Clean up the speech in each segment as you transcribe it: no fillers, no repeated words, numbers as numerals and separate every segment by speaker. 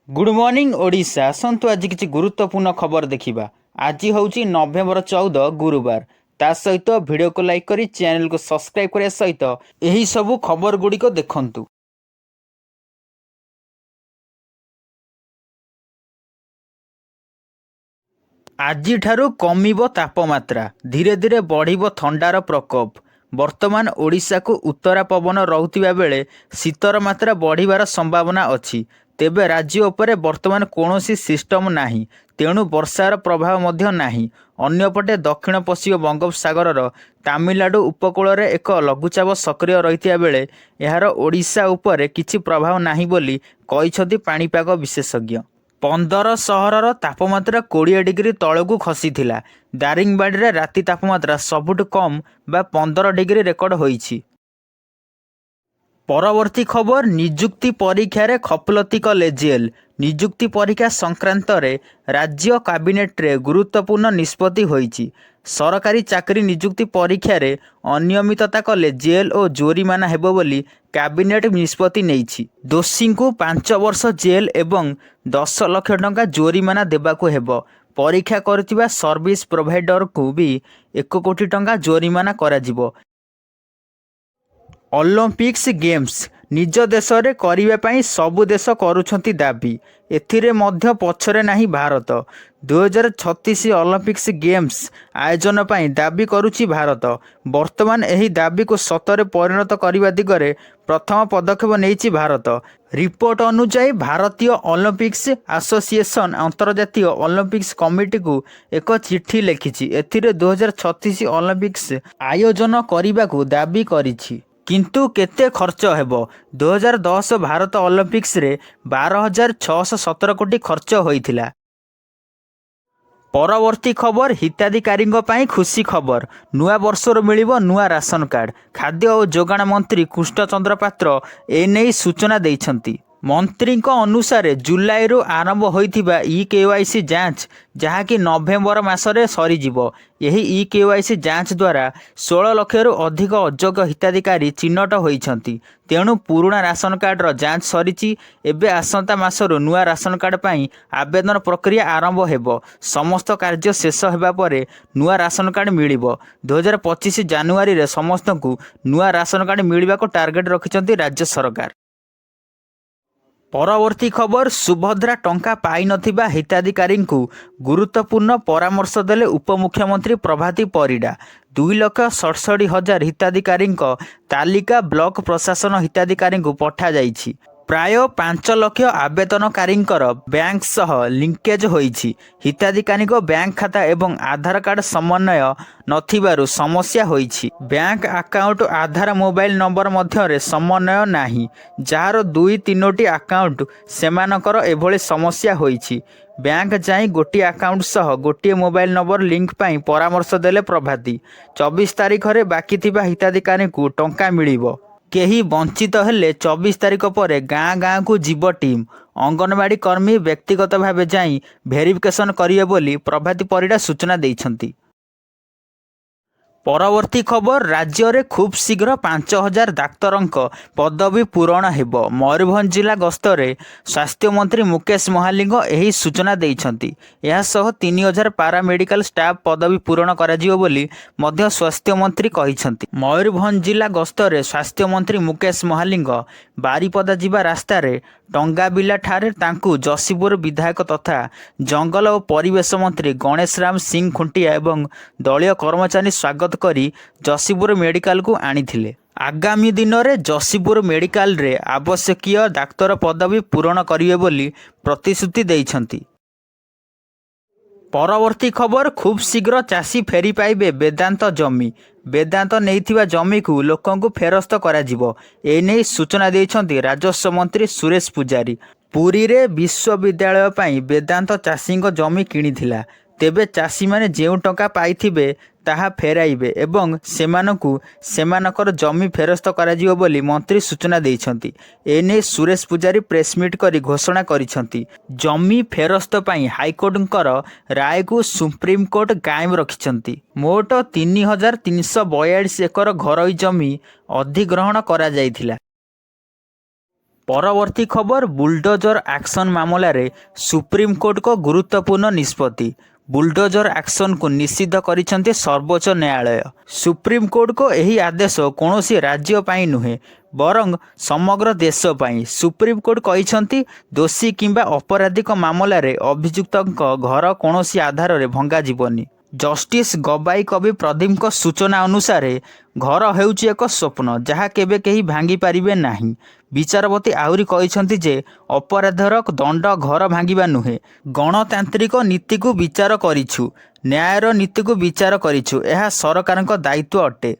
Speaker 1: Good morning Odisha आसतु आज किसी गुरुत्वपूर्ण खबर देखा। आज हूँ नवेम्बर 14 गुरुवार। ता सहित वीडियो को लाइक करी चैनल को सब्सक्राइब करने सहित यही सबू खबर गुड़िक देखंतु। आज कमिब तापमात्रा, धीरे धीरे बढ़िब थंडार प्रकोप। वर्तमान ओडिशा को उत्तरा पवन रोकथिबा बेले शीतर मात्रा बढ़िबार संभावना अछि। तेबे राज्य उपरे वर्तमान कौनसी सिस्टम नाही, तेणु वर्षार प्रभाव मध्य नाही। अन्यपटे दक्षिण पश्चिम बंगोपसागर तमिलनाडु उपकूल रे एक लघुचाप सक्रिय रहिथिया बेले एहार ओडिशा उपरे किछि प्रभाव नाही बोली कहिसथि पाणीपाग विशेषज्ञ। 15 सहरर तापमात्रा 20 डिग्री तलू खसी। दारिंगबाड़ी राति तापमात्रा सबुठ कम बा 15 डिग्री रेकर्ड होईछि। परवर्ती खबर, निजुक्ति परीक्षा रे खपलती कले जेल। निजुक्ति परीक्षा संक्रांत रे राज्य कैबिनेट रे गुरुत्वपूर्ण निष्पत्ति होईछि। सरकारी चाकरी निजुक्ति परीक्षा रे अनियमितता कले जेल और जोरिमाना हेबो बोली कैबिनेट निष्पत्ति नेइछि। दोषी को 5 वर्ष जेल एवं 10 लाख टंका जोरिमाना देबाकू हेबो। परीक्षा करथिबा सर्विस प्रोवाइडर को भी 1 कोटी टंका जोरिमाना कराजिबो। ओलंपिक्स गेम्स निज देश रे करिबा पई सबु देश करूछंती दाबी। एथिरे मध्य पछरे नाही भारत। 2036 ओलंपिक्स गेम्स आयोजन पई दाबी करुछि भारत। वर्तमान एही दाबी को सतरे परिणत करने दिगरे प्रथम पदक्षेप नेइछि भारत। रिपोर्ट अनुसार भारतीय ओलंपिक्स एसोसिएशन अंतर्जातीय ओलंपिक्स कमिटी को एक चिट्ठी लिखिछि। एथिरे 2036 ओलंपिक्स आयोजन करने को दाबी करिछि। किंतु केते खर्च हेबो? 2010 भारत ओलंपिक्स रे 12,617 कोटी खर्च होइथिला। परवर्ती खबर, हिताधिकारी खुशी खबर। नुआ वर्षर मिलिबो नुआ राशन कार्ड। खाद्य और जोगाण मंत्री कृष्णचंद्र पात्र एने सूचना देइछंती। मंत्री अनुसार जुलाई रु आरंभ होइथिबा ई-केवाईसी जांच जहाँकि नवेम्बर मासरे सरीजिवो। यही ई-केवाईसी जांच द्वारा 16 लाख रु अधिक अयोग्य हिताधिकारी चिन्हट होइछंती। तेणु पुराना राशन कार्डर जांच सरीची। एबे आसंता मासरु नुआ राशन कार्ड पई आवेदन प्रक्रिया आरंभ हेबो। समस्त कार्य शेष हेबा परे नुआ राशन कार्ड मिलिबो। 2025 जानुआरी रे समस्त को नुआ राशन कार्ड मिलिबा को टार्गेट रखिछंती राज्य सरकार। परवर्ती खबर, सुभद्रा टंका पाई नथिबा हिताधिकारी को गुरुत्वपूर्ण परामर्श देले उपमुख्यमंत्री प्रभाती परिडा। 2,67,000 हिताधिकारी तालिका ब्लॉक प्रशासन हिताधिकारी को पठा जाइछि। प्राय 5 लाख आवेदनकारी बैंक सह लिंकेज होइछि। हिताधिकारी बैंक खाता एवं आधार कार्ड समन्वय नथिबारु समस्या होइछि। बैंक अकाउंट आधार मोबाइल नंबर मध्यरे समन्वय नाही, जार 2-3टी अकाउंट सेमानकर एभली समस्या होइछि। बैंक जाई गोटी अकाउंट सह गोटी मोबाइल नंबर लिंक पाई परामर्श देले प्रभाती। 24 तारीख रे बाकी थिबा हिताधिकारी को टंका मिलिबो। केही वंचित हेले 24 तारीख पर गाँ गाँ को जीव टीम। अंगनवाड़ी कर्मी व्यक्तिगत भाव जाई भेरिफिकेशन करिवे बोली प्रभाती परिडा सूचना देइछंती। परवर्ती खबर, राज्य रे खूब शीघ्र 5,000 डाक्तरंक पदवी पूरण हेबो। मयूरभंज जिला गस्तरे स्वास्थ्य मंत्री मुकेश महालिंग एही सूचना देइछंती। एहा सह 3,000 पारामेडिकल स्टाफ पदवी पूरण कराजियो बोली मध्य स्वास्थ्य मंत्री कहिछंती। मयूरभंज जिला गस्तरे स्वास्थ्य मंत्री मुकेश महालिंग बारिपदा जिबा रास्ता रे टंगाबिला ठारे तांकु जसीपुर विधायक तथा जंगल और परिवेश मंत्री गणेश राम सिंह खुंटिया एवं दलीय कर्मचारी स्वागत करी जसीपुर मेडिकल को आनिथिले। आगामी दिन में जसीपुर मेडिकल रे आवश्यकीय डाक्तर पदवी पूरण करिवे बोली प्रतिश्रुति देइछंती। परवर्ती खबर, खूब शीघ्र चाषी फेरी पाइबे वेदांत जमी। वेदांत नैथिबा जमी को लोकों को फेरस्त कराजिबो। एने सूचना देइछंती राजस्व मंत्री सुरेश पुजारी। पुरी रे विश्वविद्यालय पई वेदांत चाषी जमी किनिथिला। तेबे चाषी माने जेउ टंका पाइथिबे ताहा फेराइबे एवं सेमानकु सेमानकर जमी फेरस्त कराजियो बोली मंत्री सूचना देइछंती। एने सुरेश पुजारी प्रेसमिट करी घोषणा करिछंती। जमी फेरस्त पई हाईकोर्टकर राय को सुप्रीम कोर्ट कायम रखिछंती। मोट 3,342 एकर घरोई जमी अधिग्रहण करा जाइथिला। ପରବର୍ତ୍ତୀ ଖବର ବୁଲଡୋଜର ଆକ୍ସନ ମାମଲାରେ ସୁପ୍ରିମକୋର୍ଟଙ୍କ ଗୁରୁତ୍ୱପୂର୍ଣ୍ଣ ନିଷ୍ପତ୍ତି। ବୁଲଡୋଜର ଆକ୍ସନକୁ ନିଷିଦ୍ଧ କରିଛନ୍ତି ସର୍ବୋଚ୍ଚ ନ୍ୟାୟାଳୟ। ସୁପ୍ରିମକୋର୍ଟଙ୍କ ଏହି ଆଦେଶ କୌଣସି ରାଜ୍ୟ ପାଇଁ ନୁହେଁ, ବରଂ ସମଗ୍ର ଦେଶ ପାଇଁ। ସୁପ୍ରିମକୋର୍ଟ କହିଛନ୍ତି ଦୋଷୀ କିମ୍ବା ଅପରାଧିକ ମାମଲାରେ ଅଭିଯୁକ୍ତଙ୍କ ଘର କୌଣସି ଆଧାରରେ ଭଙ୍ଗାଯିବନି। ଜଷ୍ଟିସ୍ ଗବାଇ କବି ପ୍ରଦୀପଙ୍କ ସୂଚନା ଅନୁସାରେ ଘର ହେଉଛି ଏକ ସ୍ୱପ୍ନ ଯାହା କେବେ କେହି ଭାଙ୍ଗି ପାରିବେ ନାହିଁ। ବିଚାରପତି ଆହୁରି କହିଛନ୍ତି ଯେ ଅପରାଧର ଦଣ୍ଡ ଘର ଭାଙ୍ଗିବା ନୁହେଁ। ଗଣତାନ୍ତ୍ରିକ ନୀତିକୁ ବିଚାର କରିଛୁ, ନ୍ୟାୟର ନୀତିକୁ ବିଚାର କରିଛୁ, ଏହା ସରକାରଙ୍କ ଦାୟିତ୍ୱ ଅଟେ।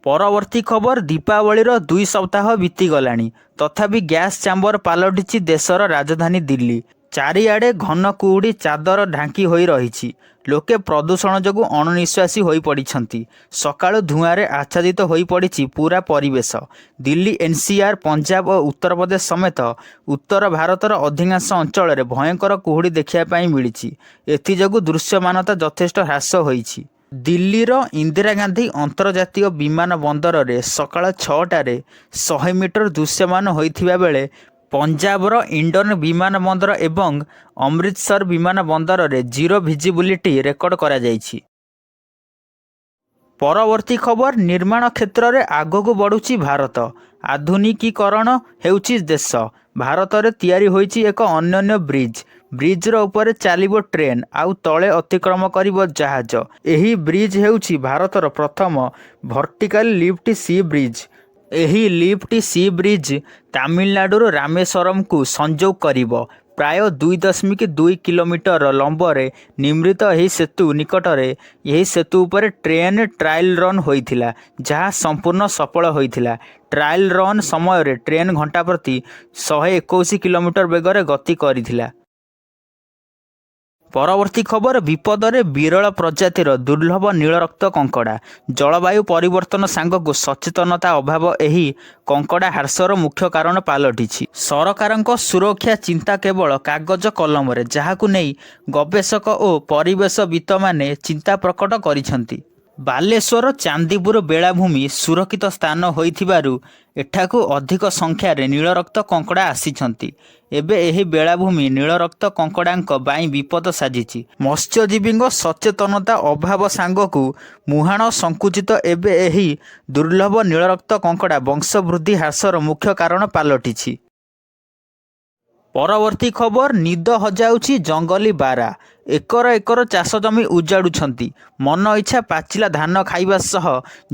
Speaker 1: ପରବର୍ତ୍ତୀ ଖବର ଦୀପାବଳିର 2 ସପ୍ତାହ ବିତିଗଲାଣି, ତଥାପି ଗ୍ୟାସ୍ ଚାମ୍ବର ପାଲଟିଛି ଦେଶର ରାଜଧାନୀ ଦିଲ୍ଲୀ। ଚାରିଆଡ଼େ ଘନ କୁହୁଡ଼ି ଚାଦର ଢାଙ୍କି ହୋଇ ରହିଛି। ଲୋକେ ପ୍ରଦୂଷଣ ଯୋଗୁଁ ଅଣନିଶ୍ୱାସୀ ହୋଇପଡ଼ିଛନ୍ତି। ସକାଳୁ ଧୂଆଁରେ ଆଚ୍ଛାଦିତ ହୋଇପଡ଼ିଛି ପୁରା ପରିବେଶ। ଦିଲ୍ଲୀ, ଏନସିଆର, ପଞ୍ଜାବ ଓ ଉତ୍ତରପ୍ରଦେଶ ସମେତ ଉତ୍ତର ଭାରତର ଅଧିକାଂଶ ଅଞ୍ଚଳରେ ଭୟଙ୍କର କୁହୁଡ଼ି ଦେଖିବା ପାଇଁ ମିଳିଛି। ଏଥିଯୋଗୁଁ ଦୃଶ୍ୟମାନତା ଯଥେଷ୍ଟ ହ୍ରାସ ହୋଇଛି। ଦିଲ୍ଲୀର ଇନ୍ଦିରା ଗାନ୍ଧୀ ଅନ୍ତର୍ଜାତୀୟ ବିମାନ ବନ୍ଦରରେ ସକାଳ 6ଟାରେ 100 ମିଟର ଦୃଶ୍ୟମାନ ହୋଇଥିବା ବେଳେ ପଞ୍ଜାବର ଇଣ୍ଡୋର ବିମାନ ବନ୍ଦର ଏବଂ ଅମୃତସର ବିମାନ ବନ୍ଦରରେ 0 ଭିଜିବିଲିଟି ରେକର୍ଡ କରାଯାଇଛି। ପରବର୍ତ୍ତୀ ଖବର ନିର୍ମାଣ କ୍ଷେତ୍ରରେ ଆଗକୁ ବଢ଼ୁଛି ଭାରତ। ଆଧୁନିକୀକରଣ ହେଉଛି ଦେଶ। ଭାରତରେ ତିଆରି ହୋଇଛି ଏକ ଅନନ୍ୟ ବ୍ରିଜ୍। ବ୍ରିଜ୍ର ଉପରେ ଚାଲିବ ଟ୍ରେନ୍, ଆଉ ତଳେ ଅତିକ୍ରମ କରିବ ଜାହାଜ। ଏହି ବ୍ରିଜ୍ ହେଉଛି ଭାରତର ପ୍ରଥମ ଭର୍ଟିକାଲ ଲିଫ୍ଟ ସି ବ୍ରିଜ୍। ଏହି ଲିଫ୍ଟ ସି ବ୍ରିଜ୍ ତାମିଲନାଡୁର ରାମେଶ୍ୱରମକୁ ସଂଯୋଗ କରିବ। ପ୍ରାୟ 2.2 କିଲୋମିଟର ଲମ୍ବରେ ନିର୍ମିତ ଏହି ସେତୁ ନିକଟରେ ଏହି ସେତୁ ଉପରେ ଟ୍ରେନ୍ ଟ୍ରାଏଲ୍ ରନ୍ ହୋଇଥିଲା, ଯାହା ସମ୍ପୂର୍ଣ୍ଣ ସଫଳ ହୋଇଥିଲା। ଟ୍ରାଏଲ୍ ରନ୍ ସମୟରେ ଟ୍ରେନ୍ ଘଣ୍ଟା ପ୍ରତି 121 କିଲୋମିଟର ବେଗରେ ଗତି କରିଥିଲା। ପରବର୍ତ୍ତୀ ଖବର ବିପଦରେ ବିରଳ ପ୍ରଜାତିର ଦୁର୍ଲଭ ନୀଳରକ୍ତ କଙ୍କଡ଼ା। ଜଳବାୟୁ ପରିବର୍ତ୍ତନ ସାଙ୍ଗକୁ ସଚେତନତା ଅଭାବ ଏହି କଙ୍କଡ଼ା ହ୍ରାସର ମୁଖ୍ୟ କାରଣ ପାଲଟିଛି। ସରକାରଙ୍କ ସୁରକ୍ଷା ଚିନ୍ତା କେବଳ କାଗଜ କଲମରେ, ଯାହାକୁ ନେଇ ଗବେଷକ ଓ ପରିବେଶବିତମାନେ ଚିନ୍ତା ପ୍ରକଟ କରିଛନ୍ତି। ବାଲେଶ୍ୱର ଚାନ୍ଦିପୁର ବେଳାଭୂମି ସୁରକ୍ଷିତ ସ୍ଥାନ ହୋଇଥିବାରୁ ଏଠାକୁ ଅଧିକ ସଂଖ୍ୟାରେ ନୀଳରକ୍ତ କଙ୍କଡ଼ା ଆସିଛନ୍ତି। ଏବେ ଏହି ବେଳାଭୂମି ନୀଳରକ୍ତ କଙ୍କଡ଼ାଙ୍କ ପାଇଁ ବିପଦ ସାଜିଛି। ମତ୍ସ୍ୟଜୀବୀଙ୍କ ସଚେତନତା ଅଭାବ ସାଙ୍ଗକୁ ମୁହାଣ ସଂକୁଚିତ ଏବେ ଏହି ଦୁର୍ଲଭ ନୀଳରକ୍ତ କଙ୍କଡ଼ା ବଂଶବୃଦ୍ଧି ହ୍ରାସର ମୁଖ୍ୟ କାରଣ ପାଲଟିଛି। ପରବର୍ତ୍ତୀ ଖବର ନିଦ ହଜାଉଛି ଜଙ୍ଗଲୀ ବାରା। ଏକର ଏକର ଚାଷ ଜମି ଉଜାଡ଼ୁଛନ୍ତି। ମନ ଇଚ୍ଛା ପାଚିଲା ଧାନ ଖାଇବା ସହ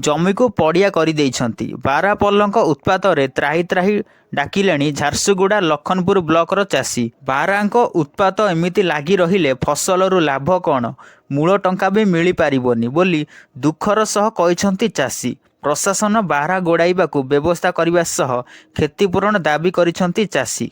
Speaker 1: ଜମିକୁ ପଡ଼ିଆ କରିଦେଇଛନ୍ତି। ବାରାପଲଙ୍କ ଉତ୍ପାତରେ ତ୍ରାହି ତ୍ରାହି ଡାକିଲେଣି ଝାରସୁଗୁଡ଼ା ଲଖନପୁର ବ୍ଲକର ଚାଷୀ। ବାରାଙ୍କ ଉତ୍ପାତ ଏମିତି ଲାଗି ରହିଲେ ଫସଲରୁ ଲାଭ କ'ଣ, ମୂଳ ଟଙ୍କା ବି ମିଳିପାରିବନି ବୋଲି ଦୁଃଖର ସହ କହିଛନ୍ତି ଚାଷୀ। ପ୍ରଶାସନ ବାରା ଗୋଡ଼ାଇବାକୁ ବ୍ୟବସ୍ଥା କରିବା ସହ କ୍ଷତିପୂରଣ ଦାବି କରିଛନ୍ତି ଚାଷୀ।